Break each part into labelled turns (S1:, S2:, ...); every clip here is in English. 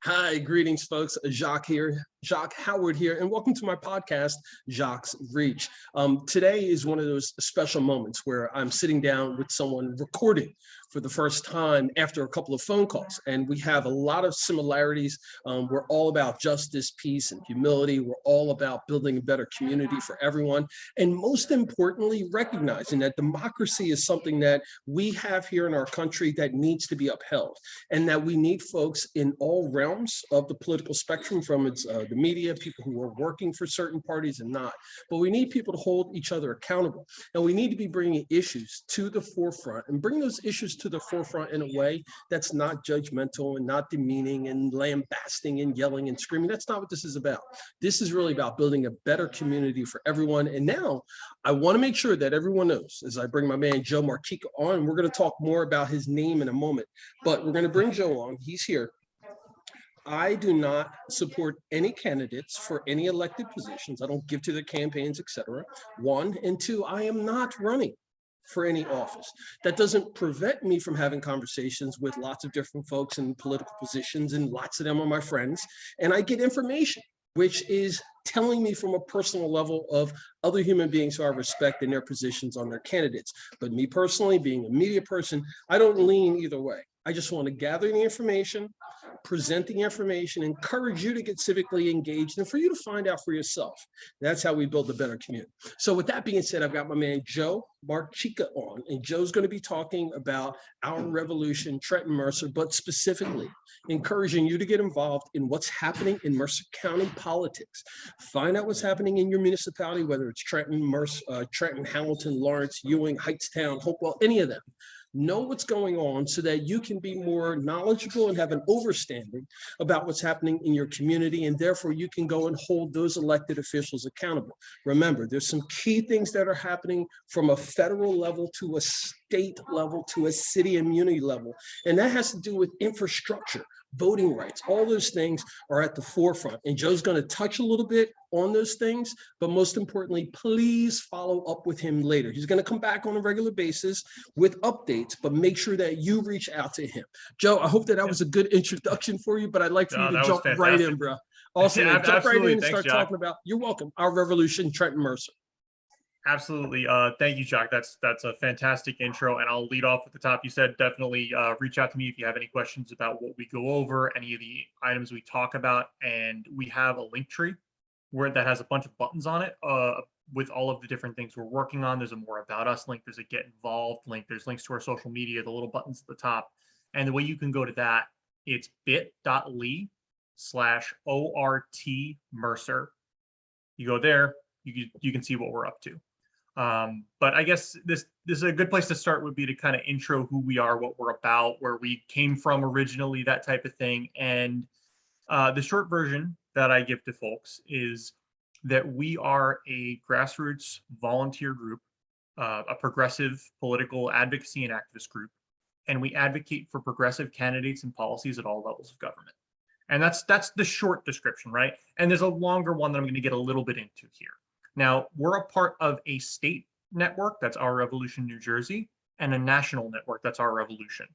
S1: Hi, greetings, folks. Jacque here, Jacque Howard here, and welcome to my podcast, Jacque's Reach. Today is one of those special moments where I'm sitting down with someone recording for the first time after a couple of phone calls, and we have a lot of similarities. We're all about justice, peace, and humility. We're all about building a better community for everyone, and most importantly, recognizing that democracy is something that we have here in our country that needs to be upheld, and that we need folks in all realms of the political spectrum, from the media, people who are working for certain parties and not. But we need people to hold each other accountable, and we need to be bringing issues to the forefront and bring those issues to the forefront in a way that's not judgmental and not demeaning and lambasting and yelling and screaming. That's not what this is about. This is really about building a better community for everyone. And now I want to make sure that everyone knows, as I bring my man Joe Marchica on, we're going to talk more about his name in a moment, but we're going to bring Joe on. He's here. I do not support any candidates for any elected positions. I don't give to their campaigns, etc. One, and two, I am not running for any office. That doesn't prevent me from having conversations with lots of different folks in political positions, and lots of them are my friends, and I get information which is telling me from a personal level of other human beings who I respect in their positions on their candidates. But me personally, being a media person, I don't lean either way. I just want to gather the information, present the information, encourage you to get civically engaged, and for you to find out for yourself. That's how we build a better community. So with that being said, I've got my man Joe Marchica on, and Joe's going to be talking about our revolution, Trenton Mercer, but specifically encouraging you to get involved in what's happening in Mercer County politics. Find out what's happening in your municipality, whether it's Trenton, Mercer, Trenton, Hamilton, Lawrence, Ewing, Hightstown, Hopewell, any of them. Know what's going on so that you can be more knowledgeable and have an understanding about what's happening in your community, and therefore you can go and hold those elected officials accountable. Remember, there's some key things that are happening from a federal level to a state level to a city and community level, and that has to do with infrastructure, voting rights. All those things are at the forefront, and Joe's going to touch a little bit on those things, but most importantly, please follow up with him later. He's going to come back on a regular basis with updates, but make sure that you reach out to him. Joe, I hope that was a good introduction for you, but I'd like for you to jump right in, bro. Awesome.
S2: Yeah,
S1: jump right in and
S2: Thanks,
S1: start
S2: Jacque.
S1: talking about, you're welcome, our revolution, Trenton Mercer.
S2: Absolutely. Thank you, Jacque. That's a fantastic intro. And I'll lead off at the top. You said definitely reach out to me if you have any questions about what we go over, any of the items we talk about. And we have a link tree where that has a bunch of buttons on it with all of the different things we're working on. There's a more about us link. There's a get involved link. There's links to our social media, the little buttons at the top. And the way you can go to that, it's bit.ly/ORT Mercer. You go there, you can see what we're up to. But I guess this is a good place to start, would be to kind of intro who we are, what we're about, where we came from originally, that type of thing. And the short version that I give to folks is that we are a grassroots volunteer group, a progressive political advocacy and activist group, and we advocate for progressive candidates and policies at all levels of government. And that's the short description, right? And there's a longer one that I'm going to get a little bit into here. Now, we're a part of a state network, that's Our Revolution New Jersey, and a national network, that's Our Revolution.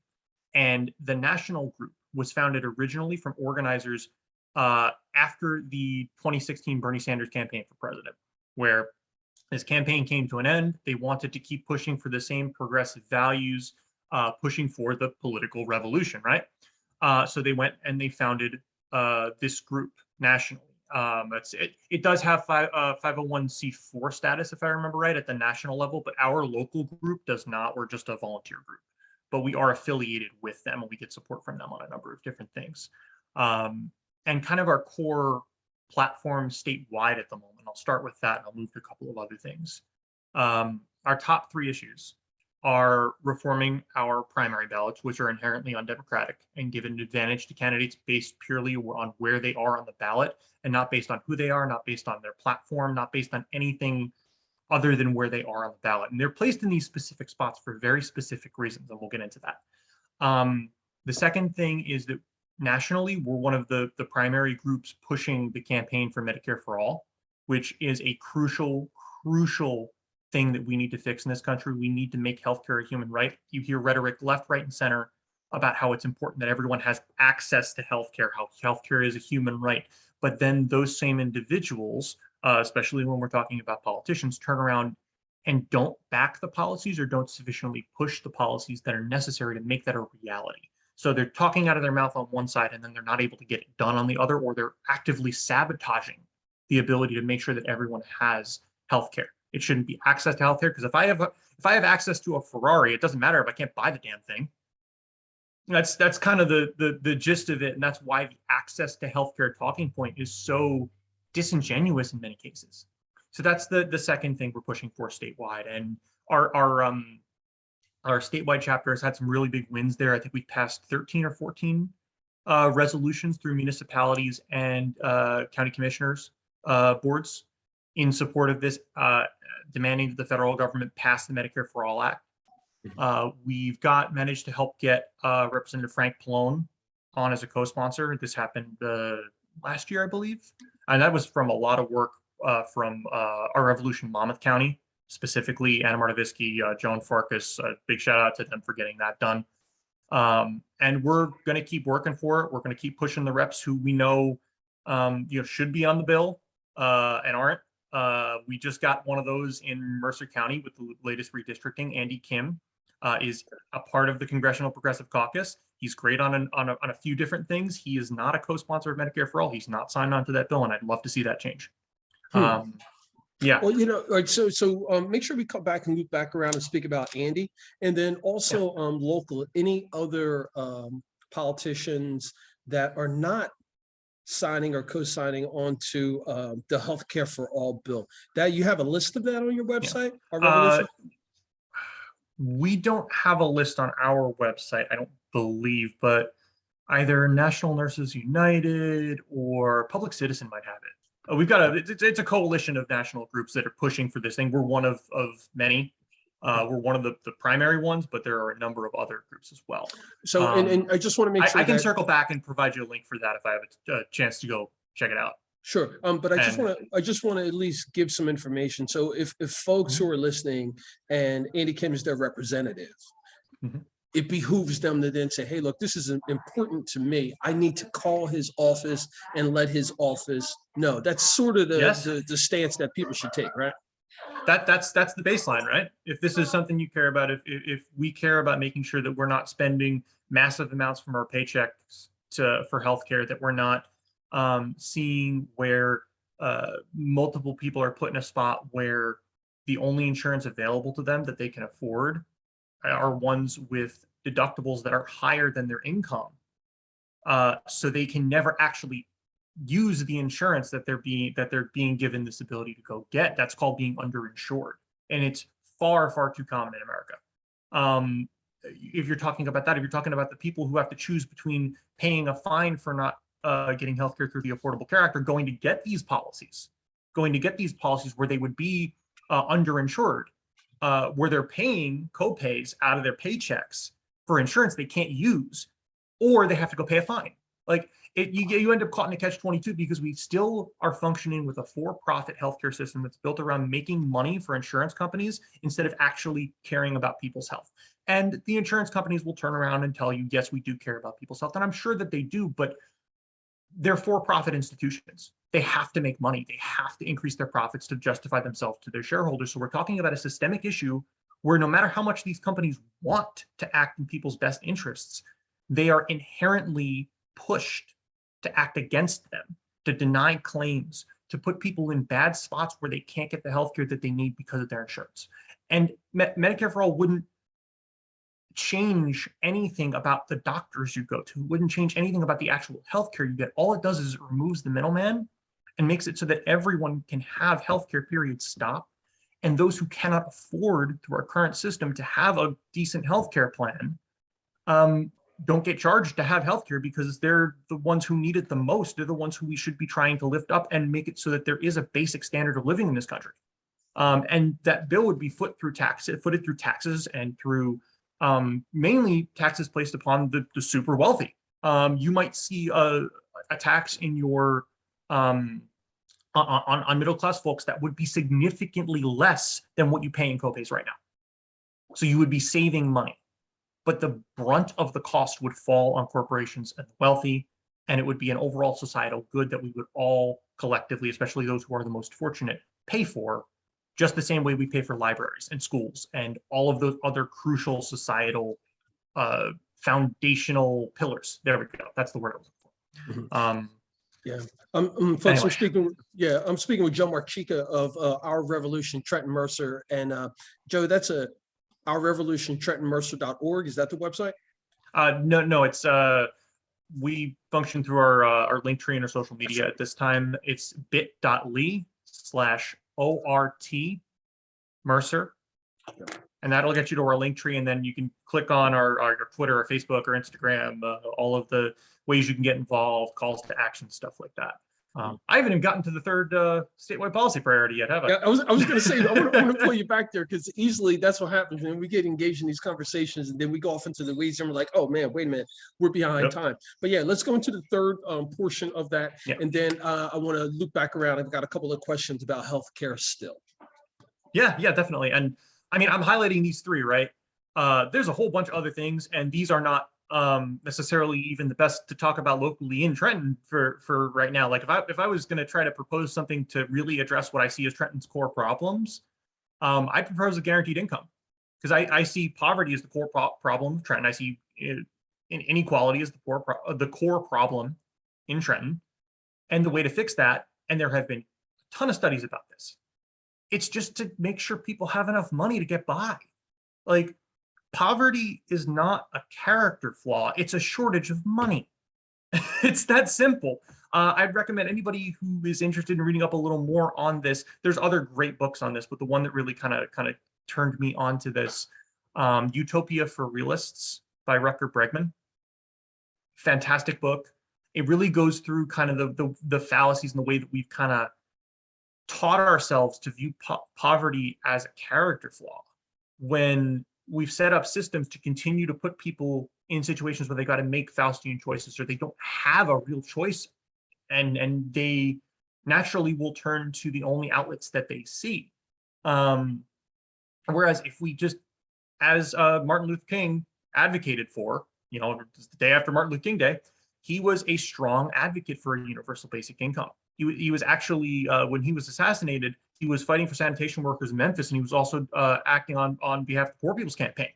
S2: And the national group was founded originally from organizers after the 2016 Bernie Sanders campaign for president, where his campaign came to an end. They wanted to keep pushing for the same progressive values, pushing for the political revolution, right? So they went and they founded this group nationally. It does have 501c4 status, if I remember right, at the national level, but our local group does not. We're just a volunteer group, but we are affiliated with them and we get support from them on a number of different things. And kind of our core platform statewide at the moment, I'll start with that and I'll move to a couple of other things. Our top 3 issues are reforming our primary ballots, which are inherently undemocratic and give an advantage to candidates based purely on where they are on the ballot, and not based on who they are, not based on their platform, not based on anything other than where they are on the ballot. And they're placed in these specific spots for very specific reasons, and we'll get into that. The second thing is that nationally, we're one of the primary groups pushing the campaign for Medicare for All, which is a crucial thing that we need to fix in this country. We need to make healthcare a human right. You hear rhetoric left, right, and center about how it's important that everyone has access to healthcare, how healthcare is a human right. But then those same individuals, especially when we're talking about politicians, turn around and don't back the policies or don't sufficiently push the policies that are necessary to make that a reality. So they're talking out of their mouth on one side and then they're not able to get it done on the other, or they're actively sabotaging the ability to make sure that everyone has healthcare. It shouldn't be access to healthcare, because if I have access to a Ferrari, it doesn't matter if I can't buy the damn thing. That's kind of the gist of it, and that's why the access to healthcare talking point is so disingenuous in many cases. So that's the second thing we're pushing for statewide, and our statewide chapter has had some really big wins there. I think we passed 13 or 14 resolutions through municipalities and county commissioners boards in support of this, demanding that the federal government pass the Medicare for All Act. We've managed to help get Representative Frank Pallone on as a co-sponsor. This happened last year, I believe, and that was from a lot of work from our Revolution Monmouth County, specifically Anna Martavisky, Joan Farkas. Big shout out to them for getting that done. And we're going to keep working for it. We're going to keep pushing the reps who we know, should be on the bill and aren't. We just got one of those in Mercer County with the latest redistricting. Andy Kim is a part of the Congressional Progressive Caucus. He's great on a few different things. He is not a co-sponsor of Medicare for All. He's not signed on to that bill, and I'd love to see that change. Yeah.
S1: Well, like so make sure we come back and loop back around and speak about Andy, and then also local, any other politicians that are not signing or co-signing onto the Healthcare for All bill. That you have a list of that on your website?
S2: We don't have a list on our website, I don't believe, but either National Nurses United or Public Citizen might have it. We've got it's a coalition of national groups that are pushing for this thing. We're one of many. We're one of the primary ones, but there are a number of other groups as well.
S1: So, and I just want to make sure
S2: I can circle back and provide you a link for that if I have a chance to go check it out.
S1: Sure, but I just want to at least give some information. So if folks who are listening and Andy Kim is their representative, it behooves them to then say, hey, look, this is important to me. I need to call his office and let his office know. That's sort of the stance that people should take, right?
S2: That's the baseline, right? If this is something you care about, if we care about making sure that we're not spending massive amounts from our paychecks for healthcare, that we're not seeing where multiple people are put in a spot where the only insurance available to them that they can afford are ones with deductibles that are higher than their income, so they can never actually use the insurance that they're being given this ability to go get. That's called being underinsured, and it's far too common in America. If you're talking about that, if you're talking about the people who have to choose between paying a fine for not getting healthcare through the Affordable Care Act, or going to get these policies where they would be underinsured, where they're paying co-pays out of their paychecks for insurance they can't use, or they have to go pay a fine. Like you end up caught in a catch-22, because we still are functioning with a for-profit healthcare system that's built around making money for insurance companies instead of actually caring about people's health. And the insurance companies will turn around and tell you, yes, we do care about people's health. And I'm sure that they do, but they're for-profit institutions. They have to make money. They have to increase their profits to justify themselves to their shareholders. So we're talking about a systemic issue where no matter how much these companies want to act in people's best interests, they are inherently pushed to act against them, to deny claims, to put people in bad spots where they can't get the healthcare that they need because of their insurance. And Medicare for All wouldn't change anything about the doctors you go to, wouldn't change anything about the actual healthcare you get. All it does is it removes the middleman and makes it so that everyone can have healthcare, period, stop. And those who cannot afford through our current system to have a decent healthcare plan don't get charged to have healthcare, because they're the ones who need it the most. They're the ones who we should be trying to lift up and make it so that there is a basic standard of living in this country. And that bill would be footed through taxes and through mainly taxes placed upon the super wealthy. You might see a tax in your on middle class folks that would be significantly less than what you pay in copays right now. So you would be saving money. but the brunt of the cost would fall on corporations and the wealthy, and it would be an overall societal good that we would all collectively, especially those who are the most fortunate, pay for, just the same way we pay for libraries and schools and all of those other crucial societal foundational pillars. There we go. That's the word I was looking for.
S1: Yeah, folks,
S2: anyway.
S1: I'm speaking with Joe Marchica of Our Revolution, Trenton Mercer, and Joe, that's ourrevolution.trentonmercer.org. Is that the website?
S2: No, it's we function through our link tree and our social media at this time. It's bit.ly/ORT Mercer. And that'll get you to our link tree, and then you can click on our Twitter or Facebook or Instagram, all of the ways you can get involved, calls to action, stuff like that. I haven't even gotten to the third statewide policy priority yet, have I?
S1: Yeah, I was going to say, I want to pull you back there, because easily that's what happens when we get engaged in these conversations, and then we go off into the weeds and we're like, oh man, wait a minute, we're behind time. But yeah, let's go into the third portion of that. And then I want to loop back around. I've got a couple of questions about healthcare still.
S2: Yeah, definitely. And I mean, I'm highlighting these three, right? There's a whole bunch of other things, and these are not necessarily even the best to talk about locally in Trenton for right now. Like if I was going to try to propose something to really address what I see as Trenton's core problems, I'd propose a guaranteed income, because I see poverty as the core problem of Trenton. I see inequality as the core problem in Trenton, and the way to fix that, and there have been a ton of studies about this, it's just to make sure people have enough money to get by. Like, poverty is not a character flaw, it's a shortage of money. It's that simple. I'd recommend anybody who is interested in reading up a little more on this. There's other great books on this, but the one that really kind of turned me onto this, Utopia for Realists by Rutger Bregman. Fantastic book. It really goes through kind of the fallacies and the way that we've kind of taught ourselves to view poverty as a character flaw, when we've set up systems to continue to put people in situations where they got to make Faustian choices, or they don't have a real choice, and they naturally will turn to the only outlets that they see. Whereas if we just, as Martin Luther King advocated for, the day after Martin Luther King Day, he was a strong advocate for a universal basic income. He was actually, when he was assassinated, he was fighting for sanitation workers in Memphis, and he was also acting on behalf of the Poor People's Campaign,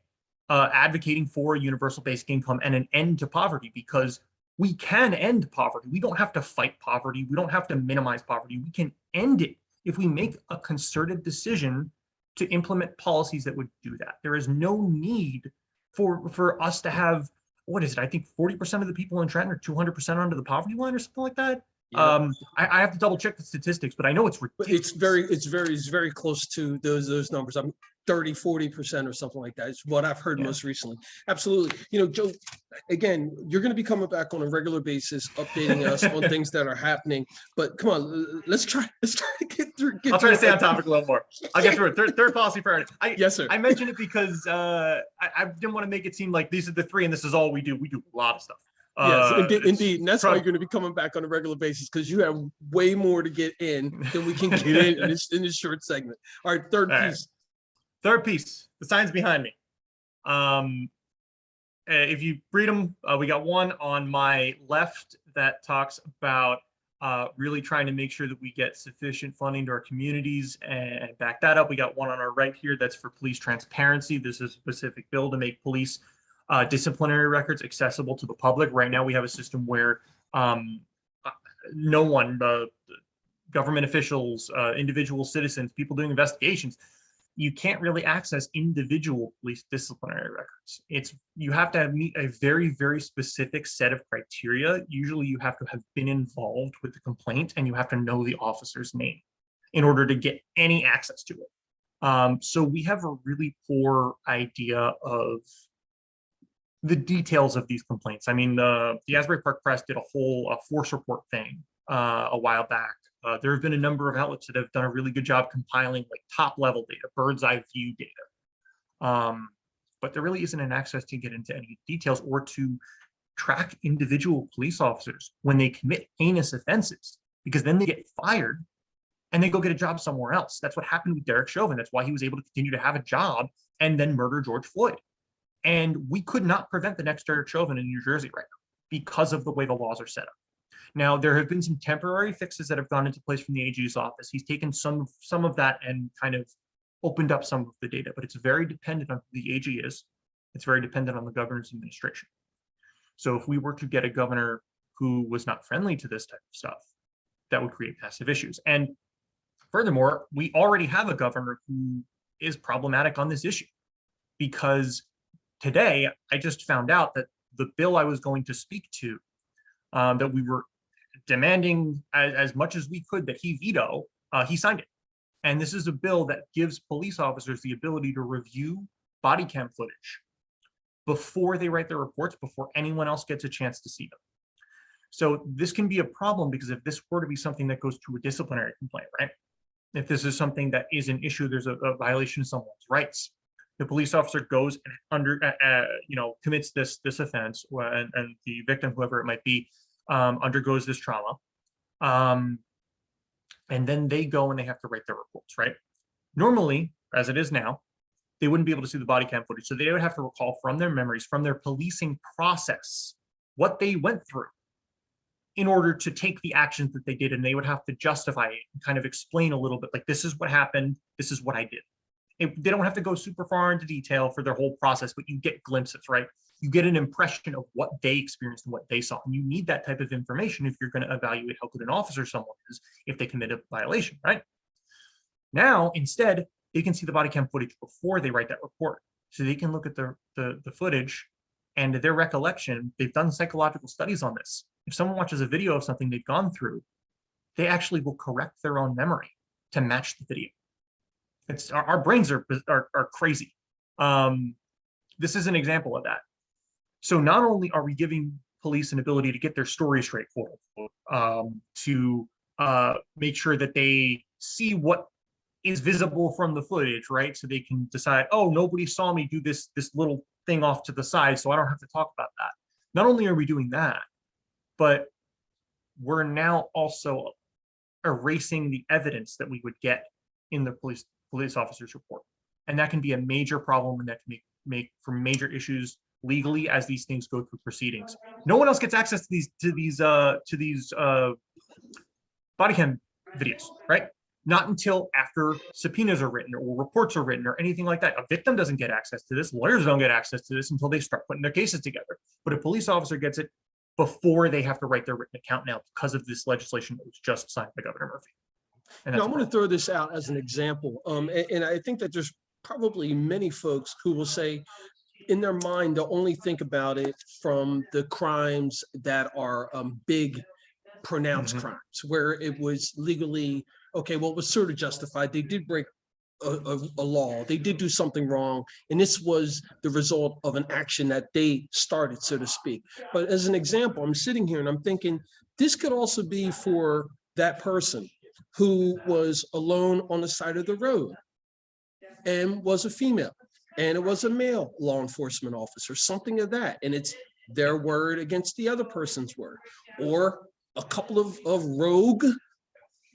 S2: advocating for a universal basic income and an end to poverty, because we can end poverty. We don't have to fight poverty. We don't have to minimize poverty. We can end it if we make a concerted decision to implement policies that would do that. There is no need for us to have, what is it? I think 40% of the people in Trenton are 200% under the poverty line or something like that. Yeah. I have to double check the statistics, but I know it's ridiculous.
S1: It's very close to those numbers. I'm 30-40% or something like that. It's what I've heard most recently. Absolutely. Joe, again, you're going to be coming back on a regular basis, updating us on things that are happening. But come on, let's try to get through.
S2: I'll try to stay on topic a little more. I'll get through it. Third policy priority.
S1: Yes, sir.
S2: I mentioned it because I didn't want to make it seem like these are the three and this is all we do. We do a lot of stuff.
S1: Yes, indeed. And that's why you're going to be coming back on a regular basis, because you have way more to get in than we can get in this short segment. All right, third piece.
S2: Third piece, the science behind me. If you read them, we got one on my left that talks about really trying to make sure that we get sufficient funding to our communities and back that up. We got one on our right here that's for police transparency. This is a specific bill to make police disciplinary records accessible to the public. Right now, we have a system where no one, government officials, individual citizens, people doing investigations, you can't really access individual police disciplinary records. You have to meet a very, very specific set of criteria. Usually you have to have been involved with the complaint, and you have to know the officer's name in order to get any access to it. So we have a really poor idea of the details of these complaints. I mean, the Asbury Park Press did a whole force report thing a while back. There have been a number of outlets that have done a really good job compiling like top level data, bird's eye view data. But there really isn't an access to get into any details or to track individual police officers when they commit heinous offenses, because then they get fired and they go get a job somewhere else. That's what happened with Derek Chauvin. That's why he was able to continue to have a job and then murder George Floyd. And we could not prevent the next Derek Chauvin in New Jersey right now because of the way the laws are set up. Now, there have been some temporary fixes that have gone into place from the AG's office. He's taken some of that and kind of opened up some of the data, but it's very dependent on who the AG is. It's very dependent on the governor's administration. So if we were to get a governor who was not friendly to this type of stuff, that would create massive issues. And furthermore, we already have a governor who is problematic on this issue, because today I just found out that the bill I was going to speak to, that we were demanding as much as we could that he veto, he signed it. And this is a bill that gives police officers the ability to review body cam footage before they write their reports, before anyone else gets a chance to see them. So this can be a problem, because if this were to be something that goes to a disciplinary complaint, right? If this is something that is an issue, there's a violation of someone's rights. The police officer goes and commits this offense, and the victim, whoever it might be, undergoes this trauma. And then they go and they have to write their reports, right? Normally, as it is now, they wouldn't be able to see the body cam footage. So they would have to recall from their memories, from their policing process, what they went through in order to take the actions that they did. And they would have to justify it and kind of explain a little bit, like, this is what happened, this is what I did. They don't have to go super far into detail for their whole process, but you get glimpses, right? You get an impression of what they experienced and what they saw. And you need that type of information if you're going to evaluate how good an officer someone is if they commit a violation, right? Now, instead, they can see the body cam footage before they write that report. So they can look at the footage and their recollection. They've done psychological studies on this. If someone watches a video of something they've gone through, they actually will correct their own memory to match the video. It's our brains are crazy. This is an example of that. So not only are we giving police an ability to get their story straight, quote unquote, to make sure that they see what is visible from the footage, right? So they can decide, oh, nobody saw me do this little thing off to the side, so I don't have to talk about that. Not only are we doing that, but we're now also erasing the evidence that we would get in the police officer's report. And that can be a major problem, and that can make for major issues legally as these things go through proceedings. No one else gets access to these body cam videos, right? Not until after subpoenas are written or reports are written or anything like that. A victim doesn't get access to this. Lawyers don't get access to this until they start putting their cases together. But a police officer gets it before they have to write their written account now, because of this legislation that was just signed by Governor Murphy.
S1: Now, I'm going to throw this out as an example. And I think that there's probably many folks who will say, in their mind, they'll only think about it from the crimes that are big, pronounced crimes, where it was legally, okay, well, it was sort of justified. They did break a law. They did do something wrong. And this was the result of an action that they started, so to speak. But as an example, I'm sitting here and I'm thinking, this could also be for that person who was alone on the side of the road and was a female, and it was a male law enforcement officer, something of that. And it's their word against the other person's word. Or a couple of rogue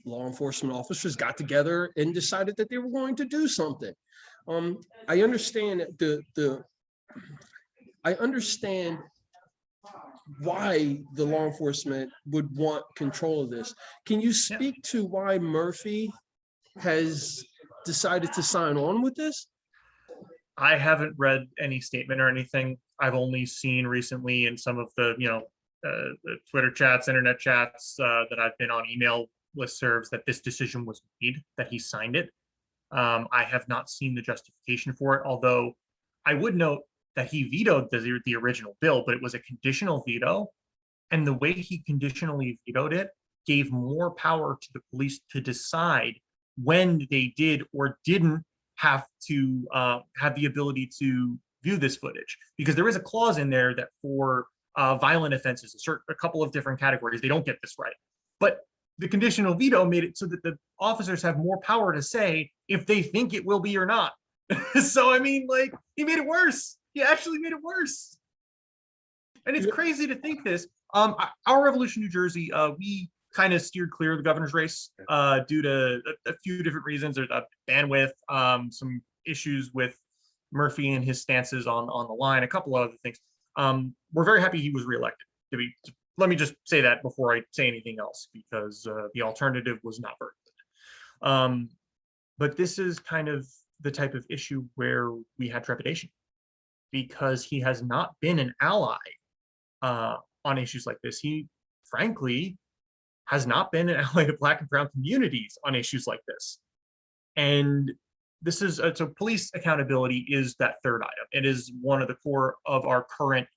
S1: law enforcement officers got together and decided that they were going to do something. I understand I understand why the law enforcement would want control of this. Can you speak to why Murphy has decided to sign on with this?
S2: I haven't read any statement or anything. I've only seen recently in some of the, the Twitter chats, internet chats that I've been on, email listservs, that this decision was made, that he signed it. I have not seen the justification for it, although I would note that he vetoed the original bill, but it was a conditional veto. And the way he conditionally vetoed it gave more power to the police to decide when they did or didn't have to have the ability to view this footage. Because there is a clause in there that for violent offenses, a couple of different categories, they don't get this right. But the conditional veto made it so that the officers have more power to say if they think it will be or not. So, I mean, like, he made it worse. He actually made it worse. And it's crazy to think this. Our Revolution, New Jersey, we kind of steered clear of the governor's race due to a few different reasons. There's a bandwidth, some issues with Murphy and his stances on the line, a couple of other things. We're very happy he was reelected. Let me just say that before I say anything else, because the alternative was not very good. But this is kind of the type of issue where we had trepidation, because he has not been an ally on issues like this. He, frankly, has not been an ally to Black and brown communities on issues like this. And this is, so police accountability is that third item. It is one of the core of our current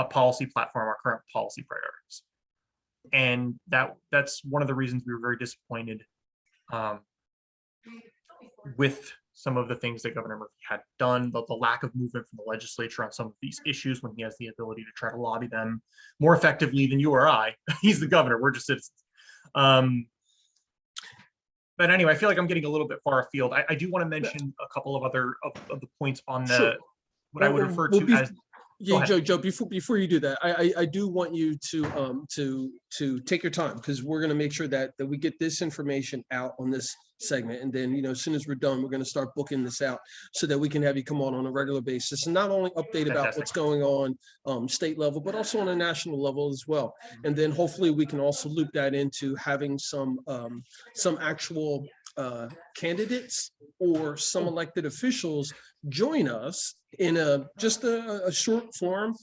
S2: policy platform, our current policy priorities. And that's one of the reasons we were very disappointed with some of the things that Governor Murphy had done, the lack of movement from the legislature on some of these issues when he has the ability to try to lobby them more effectively than you or I. He's the governor, we're just citizens. But anyway, I feel like I'm getting a little bit far afield. I do want to mention a couple of other of the points on the
S1: Sure.
S2: what I would refer to as.
S1: Yeah, Joe, before you do that, I do want you to take your time, because we're going to make sure that we get this information out on this segment, and then, as soon as we're done, we're going to start booking this out so that we can have you come on a regular basis and not only update about what's going on state level, but also on a national level as well. And then hopefully we can also loop that into having some actual candidates or some elected officials join us in just a short form.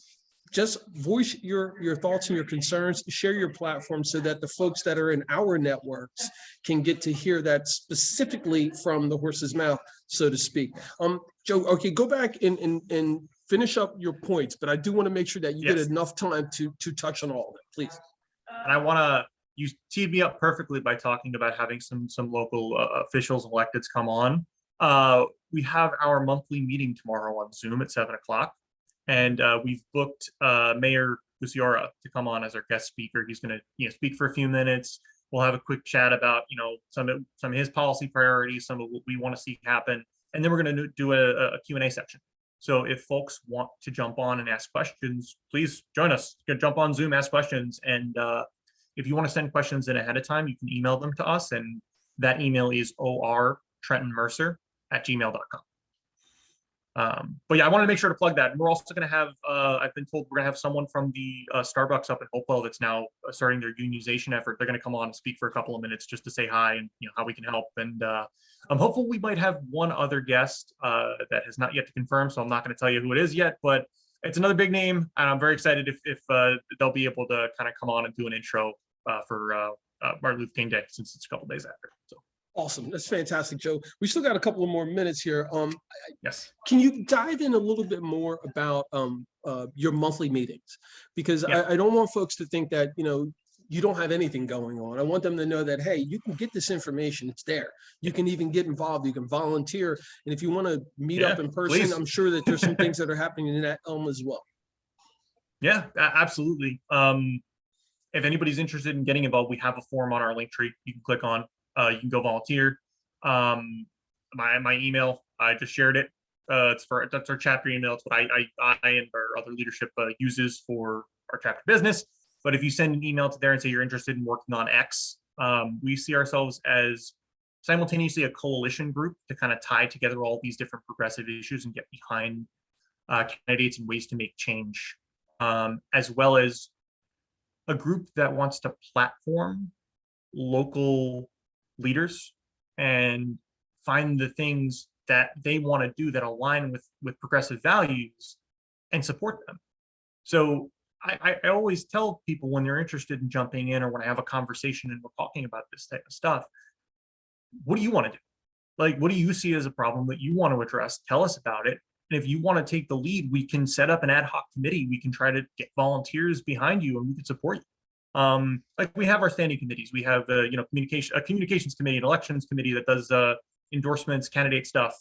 S1: Just voice your thoughts and your concerns, share your platform, so that the folks that are in our networks can get to hear that specifically from the horse's mouth, so to speak. Joe, okay, go back and finish up your points, but I do want to make sure that you get enough time to touch on all of it, please.
S2: And I want to, you teed me up perfectly by talking about having some local officials and electeds come on. We have our monthly meeting tomorrow on Zoom at 7 o'clock. And we've booked Mayor Gusiora to come on as our guest speaker. He's going to speak for a few minutes. We'll have a quick chat about some of his policy priorities, some of what we want to see happen, and then we're going to do a Q&A section. So if folks want to jump on and ask questions, please join us. You can jump on Zoom, ask questions, and if you want to send questions in ahead of time, you can email them to us, and that email is or.trentonmercer@gmail.com. But yeah, I want to make sure to plug that. And we're also going to have, I've been told we're going to have someone from the Starbucks up in Hopewell that's now starting their unionization effort. They're going to come on and speak for a couple of minutes just to say hi and how we can help. And I'm hopeful we might have one other guest that has not yet to confirm, so I'm not going to tell you who it is yet, but it's another big name, and I'm very excited if they'll be able to kind of come on and do an intro for Martin Luther King Day, since it's a couple days after. So.
S1: Awesome. That's fantastic, Joe. We still got a couple of more minutes here.
S2: Yes.
S1: Can you dive in a little bit more about your monthly meetings? Because I don't want folks to think that, you don't have anything going on. I want them to know that, hey, you can get this information. It's there. You can even get involved. You can volunteer. And if you want to meet up in person, please. I'm sure that there's some things that are happening in that as well.
S2: Yeah, absolutely. If anybody's interested in getting involved, we have a form on our link tree you can click on. You can go volunteer. My email, I just shared it. That's our chapter email. It's what I and our other leadership uses for our chapter business. But if you send an email to there and say you're interested in working on X, we see ourselves as simultaneously a coalition group to kind of tie together all these different progressive issues and get behind candidates and ways to make change, as well as a group that wants to platform local leaders and find the things that they want to do that align with progressive values and support them. So I always tell people when they're interested in jumping in or when I have a conversation and we're talking about this type of stuff, what do you want to do? Like, what do you see as a problem that you want to address? Tell us about it. And if you want to take the lead, we can set up an ad hoc committee. We can try to get volunteers behind you and we can support you. Like we have our standing committees. We have a communications committee, an elections committee that does endorsements, candidate stuff,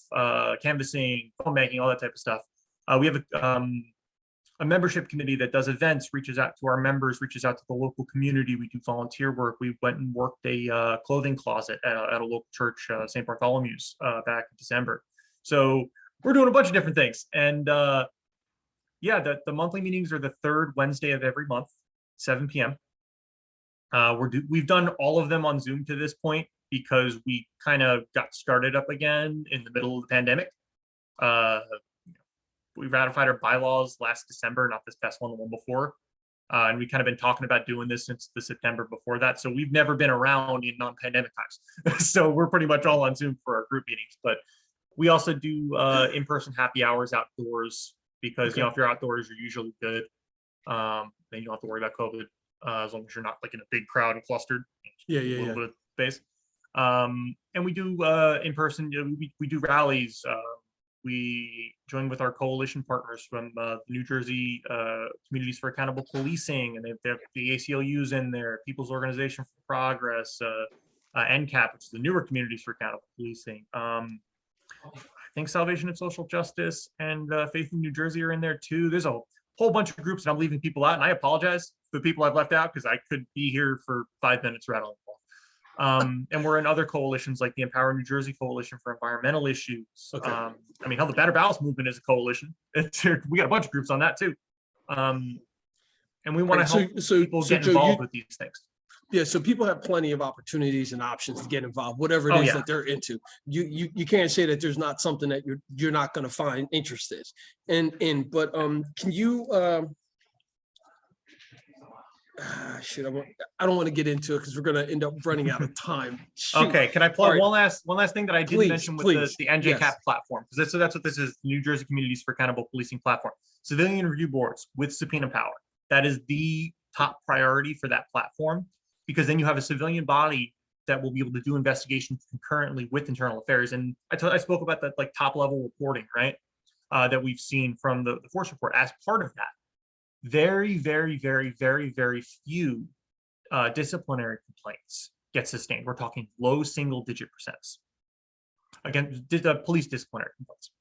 S2: canvassing, phone banking, all that type of stuff. We have a membership committee that does events, reaches out to our members, reaches out to the local community. We do volunteer work. We went and worked a clothing closet at a local church, St. Bartholomew's, back in December. So we're doing a bunch of different things. And yeah, the monthly meetings are the third Wednesday of every month, 7 p.m. We've done all of them on Zoom to this point because we kind of got started up again in the middle of the pandemic. We ratified our bylaws last December, not this past one, the one before. And we kind of been talking about doing this since the September before that. So we've never been around in non-pandemic times. So we're pretty much all on Zoom for our group meetings. But we also do in-person happy hours outdoors because,
S1: Okay.
S2: if you're outdoors, you're usually good. Then you don't have to worry about COVID as long as you're not like in a big crowd and clustered.
S1: Yeah,
S2: A
S1: yeah,
S2: little
S1: yeah.
S2: bit of space. And we do in person, we do rallies. We join with our coalition partners from the New Jersey Communities for Accountable Policing, and they have the ACLU's in there, People's Organization for Progress, NCAP, which is the newer Communities for Accountable Policing. I think Salvation and Social Justice and Faith in New Jersey are in there too. There's a whole bunch of groups, and I'm leaving people out, and I apologize for the people I've left out because I could be here for 5 minutes rattling. And we're in other coalitions like the Empower New Jersey Coalition for Environmental Issues.
S1: Okay.
S2: Hell, the Better Ballots movement is a coalition. We got a bunch of groups on that too. And we want to help people get
S1: Joe,
S2: involved with these things.
S1: Yeah, so people have plenty of opportunities and options to get involved, whatever it is that they're into. You can't say that there's not something that you're not going to find interested in. But can you I don't want to get into it because we're going to end up running out of time. Shoot.
S2: Okay, can I plug one last thing that I didn't mention with the NJCAP platform? Because that's what this is, New Jersey Communities for Accountable Policing platform. Civilian review boards with subpoena power. That is the top priority for that platform, because then you have a civilian body that will be able to do investigations concurrently with internal affairs. And I spoke about that like top level reporting, right? That we've seen from the force report as part of that. Very, very, very, very, very few disciplinary complaints get sustained. We're talking low single-digit percents. Again, police disciplinary complaints.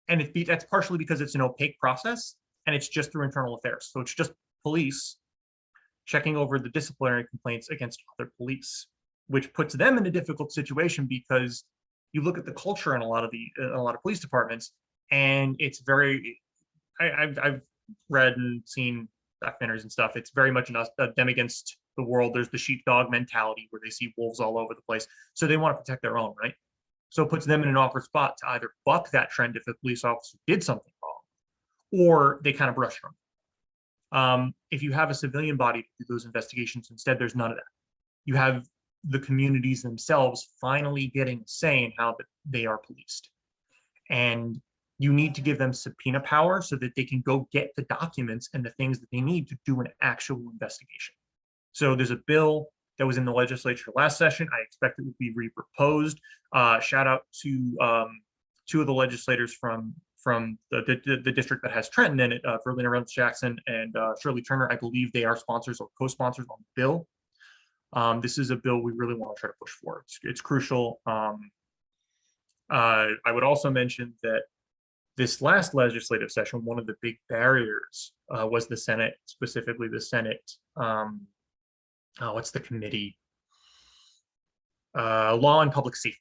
S2: And that's partially because it's an opaque process and it's just through internal affairs. So it's just police checking over the disciplinary complaints against other police, which puts them in a difficult situation because you look at the culture in a lot of police departments, and it's very. I've read and seen documentaries and stuff. It's very much them against the world. There's the sheepdog mentality where they see wolves all over the place, so they want to protect their own, right? So it puts them in an awkward spot to either buck that trend if a police officer did something wrong, or they kind of brush them. If you have a civilian body to do those investigations, instead, there's none of that. You have the communities themselves finally getting a say in how they are policed. And you need to give them subpoena power so that they can go get the documents and the things that they need to do an actual investigation. So there's a bill that was in the legislature last session. I expect it will be re-proposed. Shout out to 2 of the legislators from the district that has Trenton in it, Verlina Reynolds Jackson and Shirley Turner. I believe they are sponsors or co-sponsors on the bill. This is a bill we really want to try to push for. It's crucial. I would also mention that this last legislative session, one of the big barriers was the Senate, specifically the Senate. What's the committee? Law and Public Safety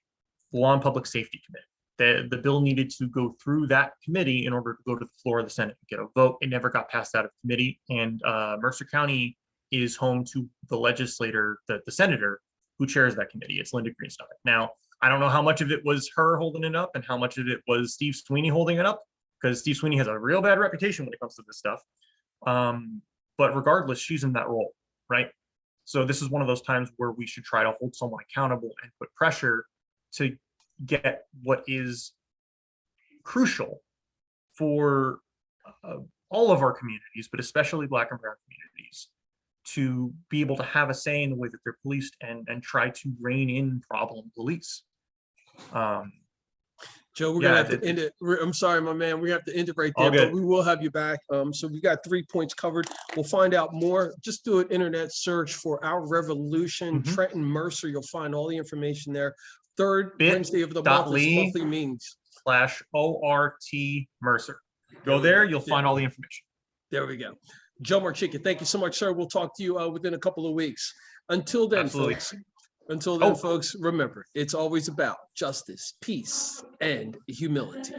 S2: Committee. The bill needed to go through that committee in order to go to the floor of the Senate and get a vote. It never got passed out of committee. And Mercer County is home to the legislator, the senator who chairs that committee. It's Linda Greenstein. Now, I don't know how much of it was her holding it up and how much of it was Steve Sweeney holding it up, because Steve Sweeney has a real bad reputation when it comes to this stuff. But regardless, she's in that role, right? So this is one of those times where we should try to hold someone accountable and put pressure to get what is crucial for all of our communities, but especially Black and Brown communities, to be able to have a say in the way that they're policed and try to rein in problem police.
S1: Joe, we're gonna have to end it. I'm sorry, my man. We have to end it right there, but we will have you back. So we got 3 points covered. We'll find out more. Just do an internet search for Our Revolution, Trenton Mercer. You'll find all the information there. Third Wednesday of the month is monthly meetings.
S2: /ORT Mercer. Go there, you'll find all the information.
S1: There we go. Joe Marchica, thank you so much, sir. We'll talk to you within a couple of weeks. Until then, folks. Until then, folks, remember, it's always about justice, peace, and humility.